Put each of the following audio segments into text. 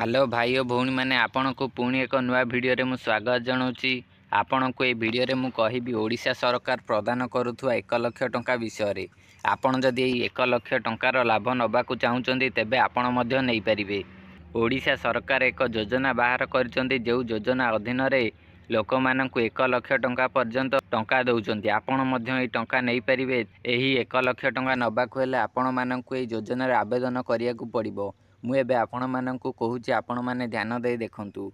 Hello भाई और भौणी मैंने आपण को पुणी एक नुआ भिडियो मु स्वागत जनाऊँगी। आपण को ये भिडियो मु कहिबी ओडिशा सरकार प्रदान करुवा 1 लाख टंका विषय। आपण जदि 1 लाख टंकार लाभ नबाकू चाहूँगी तेबे आपण मध्य नहीं पारिबे। ओडिशा सरकार एक योजना बाहर कर जो योजना अधीन लोक मानक 1 लाख टंका पर्यंत टंका दौरान आपण मध्य टंका नहीं पारिबे। एही 1 लाख टंका नबाकू हेले आपण मानक योजन आवेदन करिया पड़िबो। मुझे आपण मानक कहूँ आपण मैंने ध्यान दे देखु।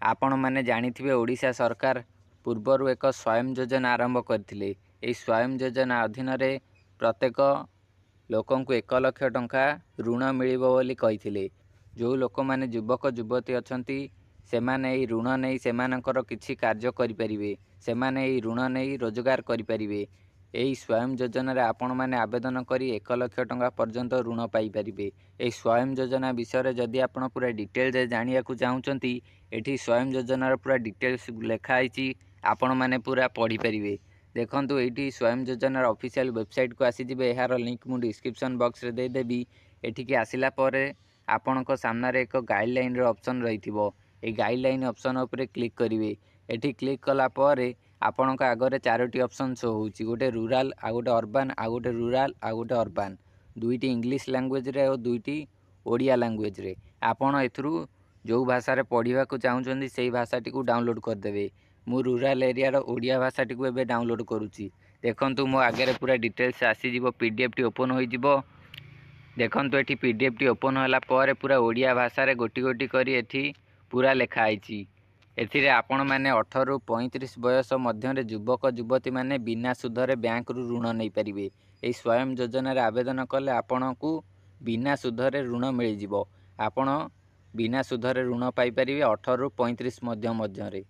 आपण मैंने जानिथिबे ओडिशा सरकार पूर्वर एक स्वयं योजना आरंभ करथिले। एही स्वयं योजना अधीन प्रत्येक लोकंकु 1 लाख टंका ऋण मिलिबो बोली कहिथिले। जो लोक माने युवक युवती अछंती सेमाने एही ऋण नहीं सेमानकर किछि कार्य करि परिबे। सेमाने एही ऋण नहीं रोजगार करि परिबे। एही स्वयं योजना रे आपण माने आवेदन करी 1 लाख टंका पर्यंत ऋण पाई परिबे। एही स्वयं योजना विषय जदि आपण पूरा डिटेल जानिया को चाहूचंती एठी स्वयं योजना पूरा डिटेल्स लिखाई आपण माने पूरा पढ़ी परिबे। देखंतु एठी स्वयं योजना ऑफिशियल वेबसाइट को आसी जिवे। एहार लिंक मु डिस्क्रिप्शन बॉक्स रे दे देबी। एठी के आसिला परे आपणक सामने रे एक गाइडलाइन रे ऑप्शन रहिथिबो। ए गाइडलाइन ऑप्शन ऊपर क्लिक करिवे। एठी क्लिक कला परे आपणक आगरे 4टी ऑप्शन शो होउची। गोटे रूरल आ गोटे अर्बन आ गोटे रूरल आ गोटे अर्बन। दुईटी इंग्लिश लैंग्वेज रे और दुईटी ओडिया लैंग्वेज रे। आपण एथरू जो भाषा रे पढ़िबा को चाहूचंदी सेही भाषाटी को डाउनलोड कर देबे। मु रूरल एरिया रो ओडिया भाषाटी को एबे डाउनलोड करूची। देखंतु मो आगे पूरा डिटेल्स आसी जिवो। पीडीएफ टी ओपन होई जिवो। देखंतु एठी पीडीएफ टी ओपन होला परे पूरा ओडिया भाषा रे गोटी गोटी करी एठी पूरा लिखा आइची। एथिरे आपण माने 18 रु 35 बयस मध्य रे युवक युवती माने बिना सुधरे बैंक रु ऋण नहीं पारिबे। एही स्वयं योजना रे आवेदन कले आपणकू बिना सुधरे ऋण मिल जिवो। आपण बिना सुधरे ऋण पाई परिबे 18 रु 35 मध्य रे।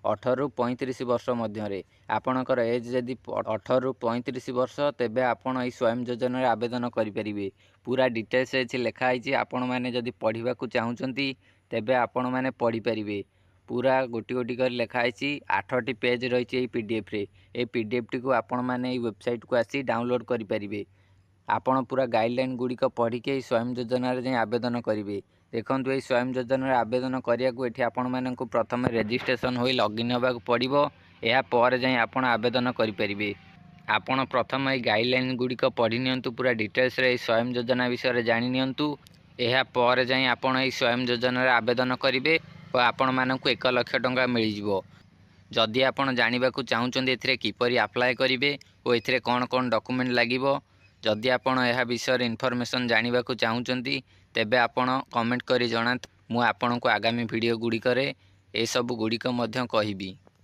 18 रु 35 वर्ष मध्य आपणकर एज जदि 18 रु 35 वर्ष तेबे आपण एही स्वयं योजना रे आवेदन करि परिबे। पूरा डिटेल्स एछि लिखा आइछि। आपण माने जदि पढ़िबा को चाहूचंती तेबे आपण माने पढ़ी परिबे। पूरा गोटी गोटी कर लिखा आइछि। 8टी पेज रहिछि एही पीडीएफ रे। ए पीडीएफ टी को आपण माने एही वेबसाइट को आसी डाउनलोड करि परिबे। आपण पूरा गाइडलाइन गुडी को पढ़ी के स्वयं योजना रे आवेदन करिवे। देखंतु एही स्वयं योजना रे आवेदन करिया को एठी आपण माननकु प्रथम रजिस्ट्रेशन होई लॉगिन होबा को पड़िबो। एहा पर जाई आपण आवेदन करि परिबे। आपण प्रथम एही गाइडलाइन गुडी को पढ़ी नियंतु। पूरा डिटेल्स रे स्वयं योजना विषय रे जानि नियंतु। एहा पर जाई आपण एही स्वयं योजना रे आवेदन करिवे और आपण माननकु 1 लाख टंका मिल जिवो। जदि आपण जानिबा को चाहूचंदी एथिरे किपरि अप्लाई करिवे और एथिरे कोन कोन डॉक्यूमेंट लागिवो। जदि आपण एहा विषय इनफॉरमेशन जानिबा को चाहूचंती तेबे आपण कमेंट करी जणात। मु आपनको आगामी वीडियो गुडी करे ए सब गुडी को मध्य कहिबी।